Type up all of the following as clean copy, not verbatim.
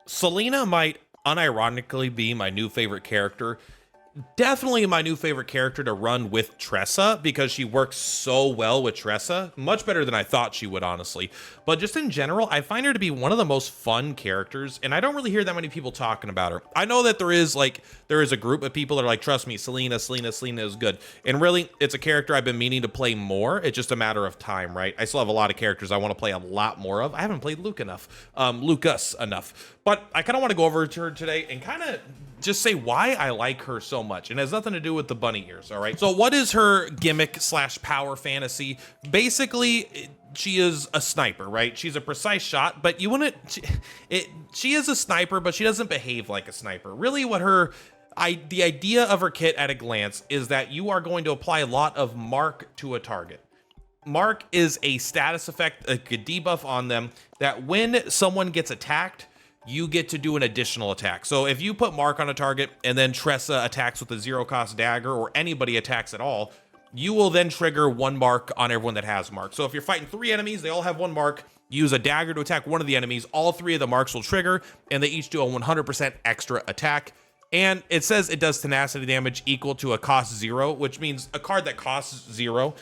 Selena might unironically be my new favorite character. Definitely my new favorite character to run with Tressa because she works so well with Tressa. Much better than I thought she would, honestly. But just in general, I find her to be one of the most fun characters, and I don't really hear that many people talking about her. I know that there is a group of people that are like, trust me, Selena is good. And really, it's a character I've been meaning to play more. It's just a matter of time, right? I still have a lot of characters I want to play a lot more of. I haven't played Lucas enough. But I kind of want to go over to her today and kind of just say why I like her so much. And it has nothing to do with the bunny ears, all right? So what is her gimmick slash power fantasy? Basically, she is a sniper, right? She's a precise shot, but you wouldn't, she is a sniper, but she doesn't behave like a sniper. Really what the idea of her kit at a glance is that you are going to apply a lot of mark to a target. Mark is a status effect, a debuff on them that when someone gets attacked, you get to do an additional attack. So if you put Mark on a target and then Tressa attacks with a 0-cost dagger, or anybody attacks at all, you will then trigger 1 mark on everyone that has Mark. So if you're fighting 3 enemies, they all have 1 mark, use a dagger to attack one of the enemies, all 3 of the marks will trigger, and they each do a 100% extra attack. And it says it does tenacity damage equal to a cost 0, which means a card that costs 0,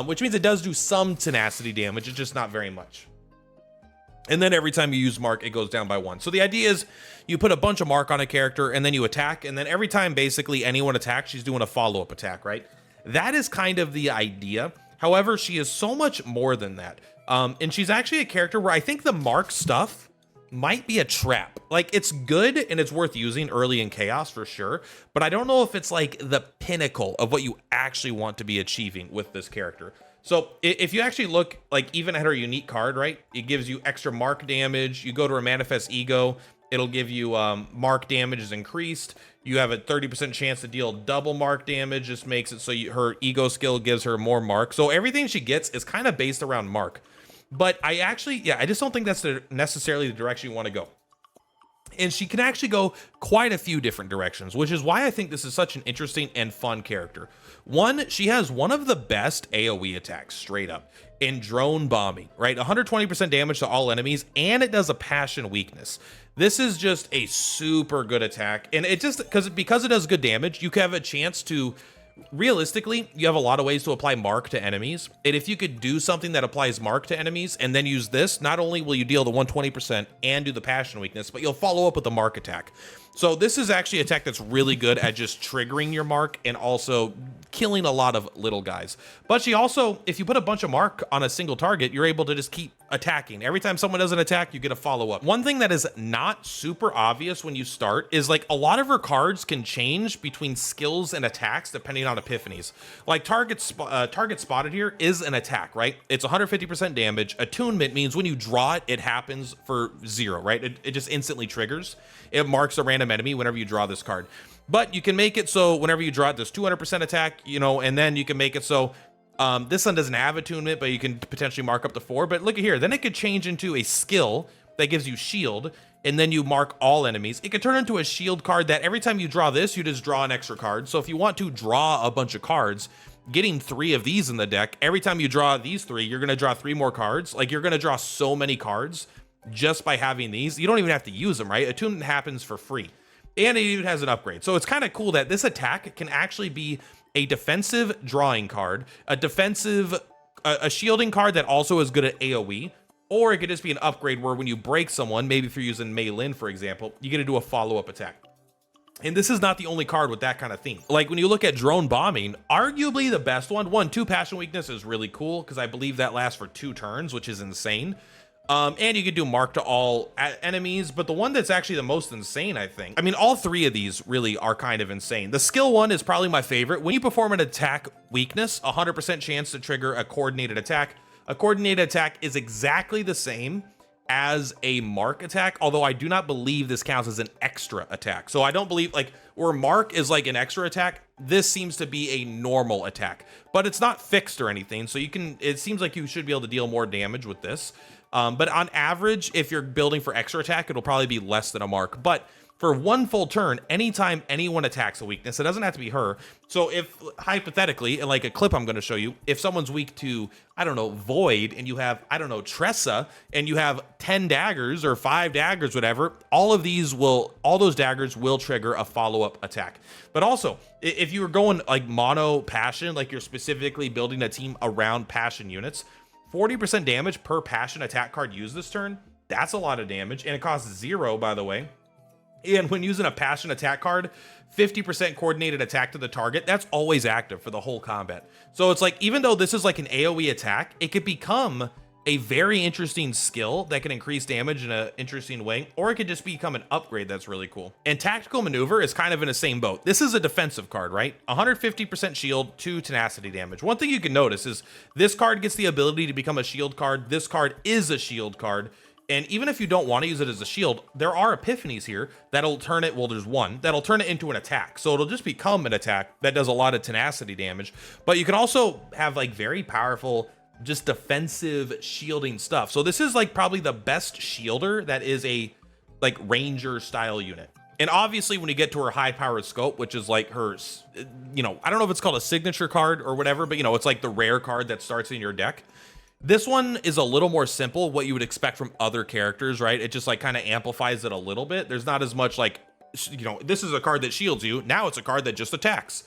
which means it does do some tenacity damage, it's just not very much. And then every time you use mark, it goes down by 1. So the idea is you put a bunch of mark on a character and then you attack. And then every time basically anyone attacks, she's doing a follow-up attack, right? That is kind of the idea. However, she is so much more than that. And she's actually a character where I think the mark stuff might be a trap. Like, it's good and it's worth using early in chaos for sure. But I don't know if it's like the pinnacle of what you actually want to be achieving with this character. So if you actually look like even at her unique card, right, it gives you extra mark damage. You go to her manifest ego, it'll give you mark damage is increased. You have a 30% chance to deal double mark damage. Just makes it so her ego skill gives her more mark. So everything she gets is kind of based around mark. But I just don't think that's necessarily the direction you want to go. And she can actually go quite a few different directions, which is why I think this is such an interesting and fun character. One, she has one of the best AoE attacks, straight up, in drone bombing, right? 120% damage to all enemies, and it does a passion weakness. This is just a super good attack, and it just, because it does good damage, you can have a chance to, realistically, you have a lot of ways to apply mark to enemies, and if you could do something that applies mark to enemies and then use this, not only will you deal the 120% and do the passion weakness, but you'll follow up with the mark attack. So this is actually a tech that's really good at just triggering your mark and also killing a lot of little guys. But she also, if you put a bunch of mark on a single target, you're able to just keep attacking. Every time someone does an attack, you get a follow-up. One thing that is not super obvious when you start is like a lot of her cards can change between skills and attacks depending on epiphanies. Like target spotted here is an attack, right? It's 150% damage. Attunement means when you draw it, it happens for 0, right? It just instantly triggers. It marks a random enemy whenever you draw this card. But you can make it so whenever you draw it, there's 200% attack, and then you can make it so this one doesn't have attunement, but you can potentially mark up to 4. But look at here, then it could change into a skill that gives you shield, and then you mark all enemies. It could turn into a shield card that every time you draw this, you just draw an extra card. So if you want to draw a bunch of cards, getting 3 of these in the deck, every time you draw these 3, you're going to draw 3 more cards. Like, you're going to draw so many cards just by having these. You don't even have to use them, right? Attunement happens for free. And it even has an upgrade. So it's kind of cool that this attack can actually be a defensive drawing card, a shielding card that also is good at AoE, or it could just be an upgrade where when you break someone, maybe if you're using Mei Lin, for example, you get to do a follow-up attack. And this is not the only card with that kind of theme. Like when you look at drone bombing, arguably the best one, 2 passion weakness is really cool because I believe that lasts for 2 turns, which is insane. And you could do mark to all enemies, but the one that's actually the most insane, I think. I mean, all 3 of these really are kind of insane. The skill one is probably my favorite. When you perform an attack weakness, 100% chance to trigger a coordinated attack. A coordinated attack is exactly the same as a mark attack, although I do not believe this counts as an extra attack. So I don't believe, like, where mark is like an extra attack, this seems to be a normal attack, but it's not fixed or anything. So it seems like you should be able to deal more damage with this. But on average, if you're building for extra attack, it'll probably be less than a mark. But for one full turn anytime anyone attacks a weakness. It doesn't have to be her. So if hypothetically, in like a clip I'm going to show you, if someone's weak to, I don't know, Void, and you have, I don't know, Tressa, and you have 10 daggers or 5 daggers, whatever, all those daggers will trigger a follow-up attack. But also, if you were going like mono passion, like you're specifically building a team around passion units, 40% damage per passion attack card used this turn, that's a lot of damage, and it costs 0, by the way. And when using a passion attack card, 50% coordinated attack to the target, that's always active for the whole combat. So it's like, even though this is like an AoE attack, it could become a very interesting skill that can increase damage in an interesting way, or it could just become an upgrade that's really cool. And tactical maneuver is kind of in the same boat. This is a defensive card, right? 150% shield, 2 tenacity damage. One thing you can notice is this card gets the ability to become a shield card. This card is a shield card. And even if you don't want to use it as a shield, there are epiphanies here that'll turn it, well, there's one, that'll turn it into an attack. So it'll just become an attack that does a lot of tenacity damage. But you can also have like very powerful, just defensive shielding stuff. So this is like probably the best shielder that is a like ranger style unit. And obviously when you get to her high powered scope, which is like her, you know, I don't know if it's called a signature card or whatever, but you know, it's like the rare card that starts in your deck. This one is a little more simple, what you would expect from other characters, right? It just like kind of amplifies it a little bit. There's not as much like, you know, this is a card that shields you. Now it's a card that just attacks.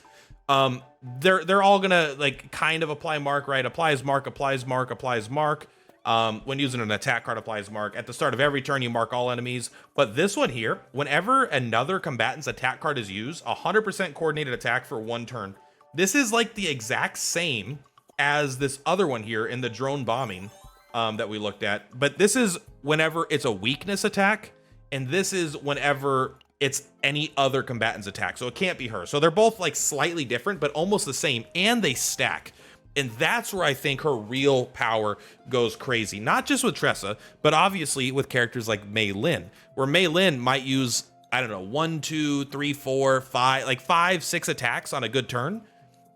They're all gonna like kind of apply mark, right? Applies mark, applies mark, applies mark. When using an attack card, applies mark. At the start of every turn, you mark all enemies. But this one here, whenever another combatant's attack card is used, 100% coordinated attack for 1 turn. This is like the exact same as this other one here in the drone bombing that we looked at. But this is whenever it's a weakness attack, and this is whenever it's any other combatant's attack. So it can't be her. So they're both like slightly different, but almost the same, and they stack. And that's where I think her real power goes crazy. Not just with Tressa, but obviously with characters like Mei Lin, where Mei Lin might use, I don't know, 1, 2, 3, 4, 5, like 5, 6 attacks on a good turn.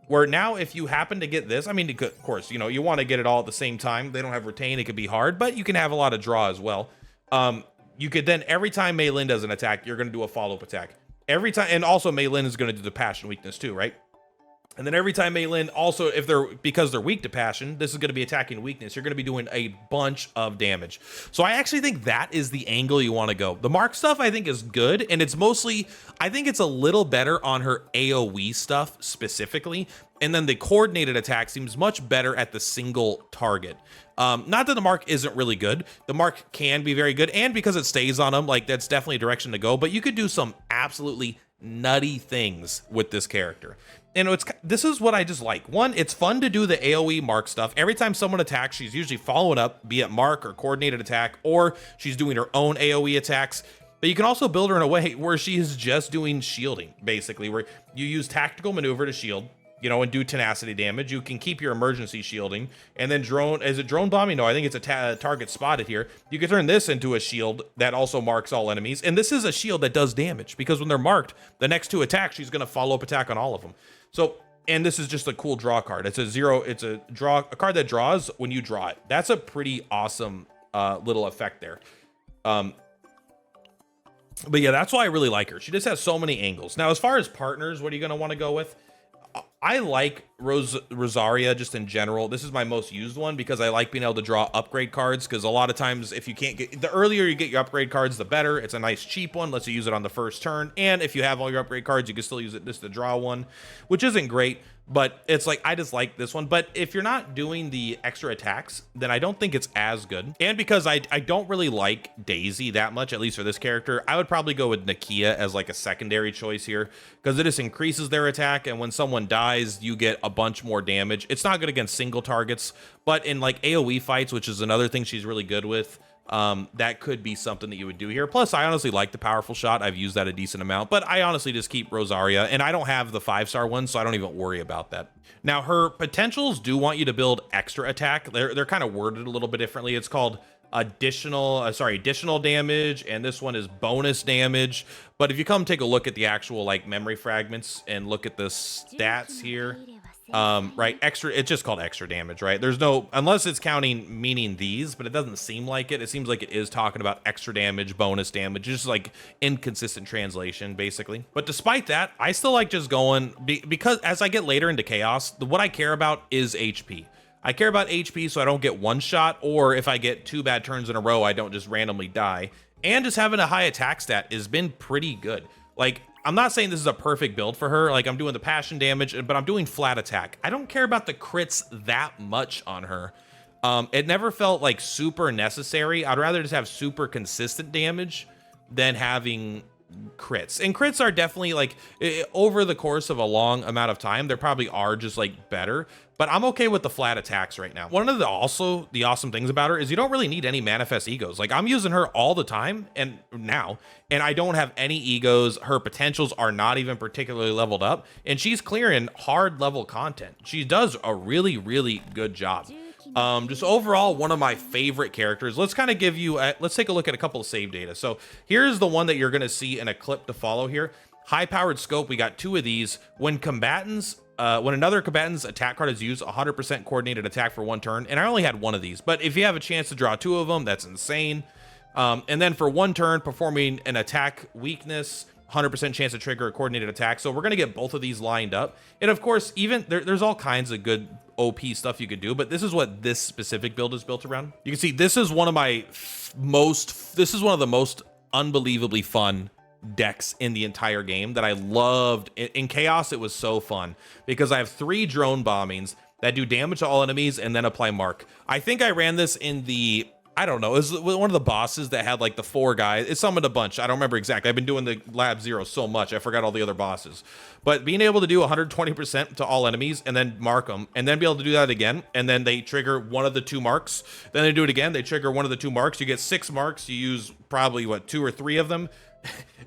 Where now, if you happen to get this, I mean, of course, you know, you want to get it all at the same time. They don't have retain. It could be hard, but you can have a lot of draw as well. You could then, every time Mei Lin does an attack, you're going to do a follow-up attack. Every time, and also Mei Lin is going to do the passion weakness too, right? And then every time Mei Lin, also, if because they're weak to passion, this is going to be attacking weakness. You're going to be doing a bunch of damage. So I actually think that is the angle you want to go. The mark stuff I think is good, and it's mostly, I think it's a little better on her AoE stuff specifically. And then the coordinated attack seems much better at the single target. Not that the mark isn't really good. The mark can be very good, and because it stays on them, like that's definitely a direction to go. But you could do some absolutely nutty things with this character. And this is what I just like. One, it's fun to do the AoE mark stuff. Every time someone attacks, she's usually following up, be it mark or coordinated attack, or she's doing her own AoE attacks. But you can also build her in a way where she is just doing shielding, basically, where you use tactical maneuver to shield, you know, and do tenacity damage. You can keep your emergency shielding, and then drone, is it drone bombing? No, I think it's a target spotted here. You can turn this into a shield that also marks all enemies, and this is a shield that does damage, because when they're marked, the next 2 attacks, she's going to follow up attack on all of them. So, and this is just a cool draw card. It's a card that draws when you draw it. That's a pretty awesome little effect there. But yeah, that's why I really like her. She just has so many angles. Now, as far as partners, what are you going to want to go with? I like Rosaria just in general. This is my most used one because I like being able to draw upgrade cards, because a lot of times if you can't get, the earlier you get your upgrade cards, the better. It's a nice cheap one, lets you use it on the first turn. And if you have all your upgrade cards, you can still use it just to draw one, which isn't great. But it's like, I just like this one. But if you're not doing the extra attacks, then I don't think it's as good. And because I don't really like Daisy that much, at least for this character, I would probably go with Nakia as like a secondary choice here, because it just increases their attack. And when someone dies, you get a bunch more damage. It's not good against single targets, but in like AoE fights, which is another thing she's really good with, that could be something that you would do here. Plus, I honestly like the powerful shot. I've used that a decent amount, but I honestly just keep Rosaria, and I don't have the 5-star one, so I don't even worry about that. Now, her potentials do want you to build extra attack. They're kind of worded a little bit differently. It's called additional damage, and this one is bonus damage. But if you come take a look at the actual like memory fragments and look at the stats here, Right, extra, it's just called extra damage, right? There's no, unless it's counting meaning these, but it doesn't seem like it. It seems like it is talking about extra damage, bonus damage, just like inconsistent translation, basically. But despite that, I still like just going, because as I get later into Chaos, what I care about is HP. I care about HP so I don't get one shot, or if I get 2 bad turns in a row, I don't just randomly die. And just having a high attack stat has been pretty good. Like, I'm not saying this is a perfect build for her. Like, I'm doing the passion damage, but I'm doing flat attack. I don't care about the crits that much on her. It never felt like super necessary. I'd rather just have super consistent damage than having crits. And crits are definitely like, over the course of a long amount of time, there probably are just like better, but I'm okay with the flat attacks right now. One of the awesome things about her is you don't really need any manifest egos. Like, I'm using her all the time and I don't have any egos. Her potentials are not even particularly leveled up, and she's clearing hard level content. She does a really, really good job. Just overall, one of my favorite characters. Let's kind of give you, let's take a look at a couple of save data. So here's the one that you're going to see in a clip to follow here. High powered scope. We got 2 of these. When another combatant's attack card is used, 100% coordinated attack for 1 turn. And I only had 1 of these, but if you have a chance to draw 2 of them, that's insane. And then for 1 turn, performing an attack weakness, 100% chance to trigger a coordinated attack. So we're going to get both of these lined up. And of course, even there's all kinds of good OP stuff you could do, but this is what this specific build is built around. You can see this is one of the most unbelievably fun decks in the entire game that I loved. In Chaos, it was so fun because I have 3 drone bombings that do damage to all enemies and then apply mark. I think I ran this in the, I don't know, it was one of the bosses that had like the 4 guys. It summoned a bunch. I don't remember exactly. I've been doing the Lab 0 so much, I forgot all the other bosses. But being able to do 120% to all enemies and then mark them, and then be able to do that again, and then they trigger one of the 2 marks. Then they do it again. They trigger one of the 2 marks. You get 6 marks. You use probably, what, 2 or 3 of them.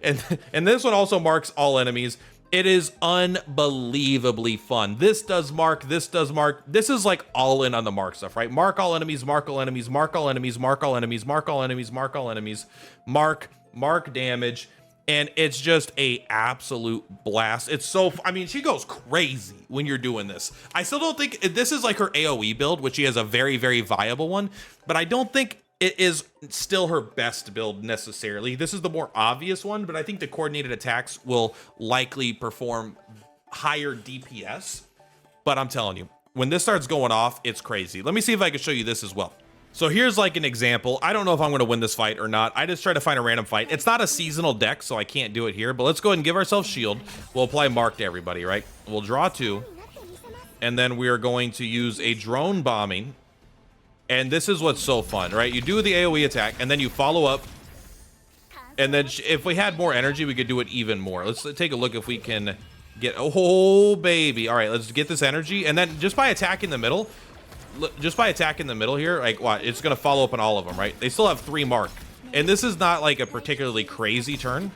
and this one also marks all enemies. It is unbelievably fun. This does mark, this does mark. This is like all in on the mark stuff, right? Mark all enemies, mark all enemies, mark all enemies, mark all enemies, mark all enemies, mark all enemies, mark damage. And it's just a absolute blast. It's so, I mean, she goes crazy when you're doing this. I still don't think, this is like her AoE build, which she has a very, very viable one, but I don't think it is still her best build necessarily. This is the more obvious one, but I think the coordinated attacks will likely perform higher DPS. But I'm telling you, when this starts going off, it's crazy. Let me see if I can show you this as well. So here's like an example. I don't know if I'm going to win this fight or not. I just try to find a random fight. It's not a seasonal deck, so I can't do it here, but let's go ahead and give ourselves shield. We'll apply mark to everybody, right? We'll draw 2, and then we are going to use a drone bombing. And this is what's so fun, right? You do the AoE attack, and then you follow up. And then if we had more energy, we could do it even more. Let's take a look if we can get, oh, baby. All right, let's get this energy. And then just by attacking the middle, here, like, what? It's going to follow up on all of them, right? They still have 3 mark. And this is not like a particularly crazy turn,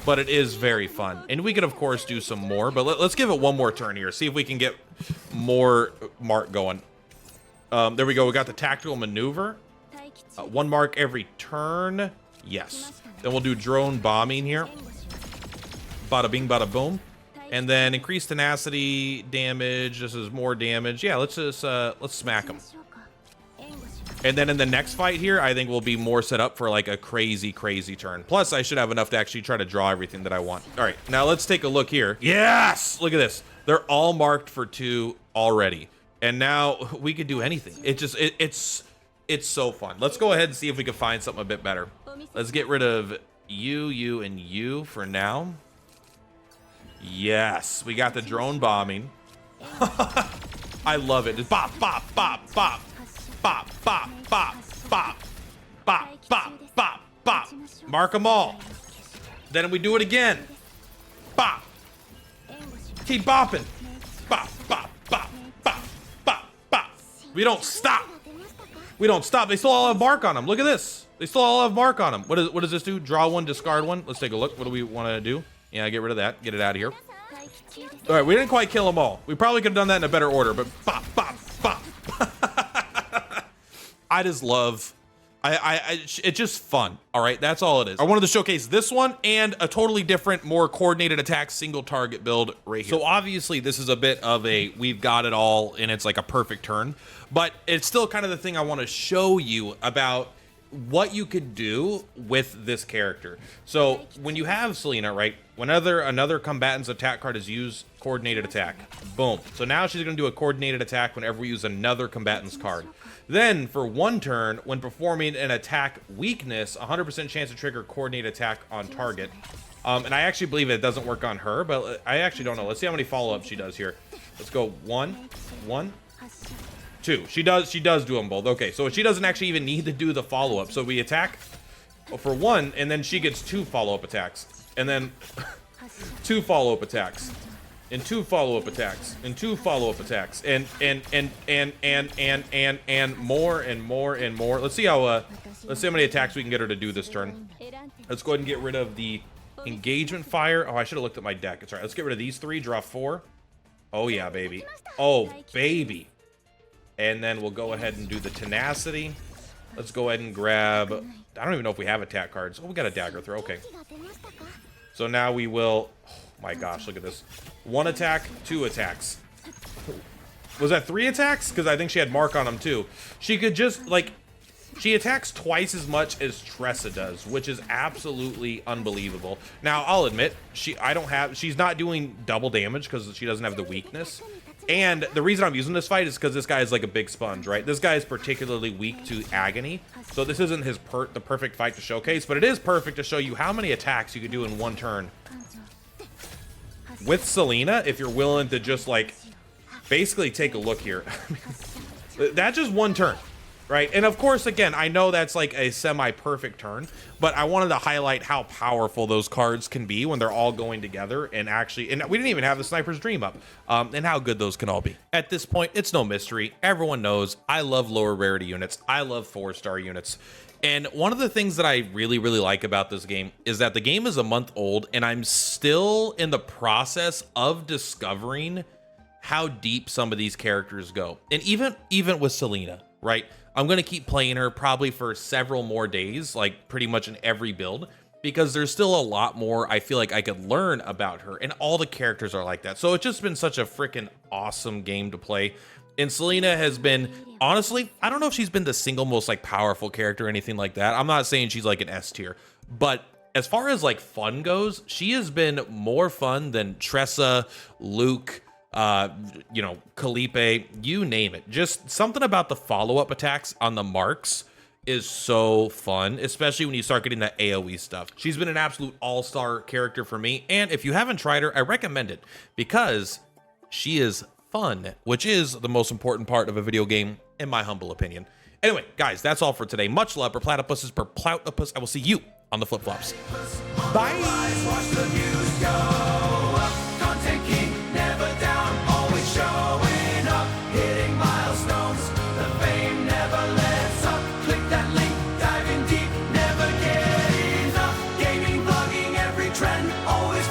but it is very fun. And we could, of course, do some more, but let's give it one more turn here. See if we can get more mark going. There we go. We got the tactical maneuver. 1 mark every turn. Yes. Then we'll do drone bombing here. Bada bing, bada boom. And then increase tenacity damage. This is more damage. Yeah, let's just let's smack them. And then in the next fight here, I think we'll be more set up for like a crazy, crazy turn. Plus, I should have enough to actually try to draw everything that I want. All right, now let's take a look here. Yes! Look at this. They're all marked for 2 already. And now we could do anything. It's so fun. Let's go ahead and see if we can find something a bit better. Let's get rid of you, and you for now. Yes, we got the drone bombing. I love it. Just bop, bop, bop, bop, bop, bop, bop, bop, bop, bop, bop, bop. Mark them all. Then we do it again. Bop. Keep bopping. Bop, bop, bop, bop, bop, bop. We don't stop. We don't stop. They still all have mark on them. Look at this. They still all have mark on them. What does this do? Draw 1, discard 1. Let's take a look. What do we want to do? Yeah, get rid of that. Get it out of here. All right, we didn't quite kill them all. We probably could have done that in a better order, but bop, bop, bop. I just love It's just fun. All right, that's all it is. I wanted to showcase this one and a totally different, more coordinated attack, single target build right here. So obviously this is a bit of a, we've got it all and it's like a perfect turn, but it's still kind of the thing I want to show you about what you could do with this character. So when you have Selena, right, whenever another combatant's attack card is used, coordinated attack, boom. So now she's going to do a coordinated attack whenever we use another combatant's card. Then for one turn, when performing an attack weakness, 100% chance to trigger coordinated attack on target. And I actually believe it doesn't work on her, but I actually don't know. Let's see how many follow-ups she does here. Let's go 1, 2. She does do them both. Okay, so she doesn't actually even need to do the follow-up. So we attack for 1, and then she gets 2 follow-up attacks, and then 2 follow-up attacks, and 2 follow-up attacks, and 2 follow-up attacks, and more and more and more. Let's see how many attacks we can get her to do this turn. Let's go ahead and get rid of the engagement fire. Oh, I should have looked at my deck. It's all right. Let's get rid of these 3. Draw 4. Oh yeah, baby. Oh baby. And then we'll go ahead and do the tenacity. Let's go ahead and grab, I don't even know if we have attack cards. Oh, we got a dagger throw. Okay. So now we will, oh my gosh, look at this. 1 attack, 2 attacks. Was that 3 attacks? Because I think she had mark on them too. She could just, like, she attacks twice as much as Tressa does, which is absolutely unbelievable. Now, I'll admit, she's not doing double damage because she doesn't have the weakness. And the reason I'm using this fight is because this guy is like a big sponge, right? This guy is particularly weak to agony. So this isn't the perfect fight to showcase, but it is perfect to show you how many attacks you could do in one turn. With Selena, if you're willing to just like basically take a look here. That's just one turn, right? And of course, again, I know that's like a semi-perfect turn, but I wanted to highlight how powerful those cards can be when they're all going together and actually, and we didn't even have the Sniper's Dream up, and how good those can all be. At this point, it's no mystery. Everyone knows I love lower rarity units. I love 4-star units. And one of the things that I really, really like about this game is that the game is a month old and I'm still in the process of discovering how deep some of these characters go. And even with Selena, right? I'm going to keep playing her probably for several more days, like pretty much in every build, because there's still a lot more I feel like I could learn about her, and all the characters are like that. So it's just been such a freaking awesome game to play. And Selena has been, honestly, I don't know if she's been the single most like powerful character or anything like that. I'm not saying she's like an S tier, but as far as like fun goes, she has been more fun than Tressa, Luke, you know, Calipe, you name it. Just something about the follow-up attacks on the marks is so fun, especially when you start getting that AoE stuff. She's been an absolute all-star character for me, and if you haven't tried her, I recommend it because she is fun, which is the most important part of a video game, in my humble opinion. Anyway, guys, that's all for today. Much love per platypuses per ploutopus. I will see you on the flip-flops. Bye! Always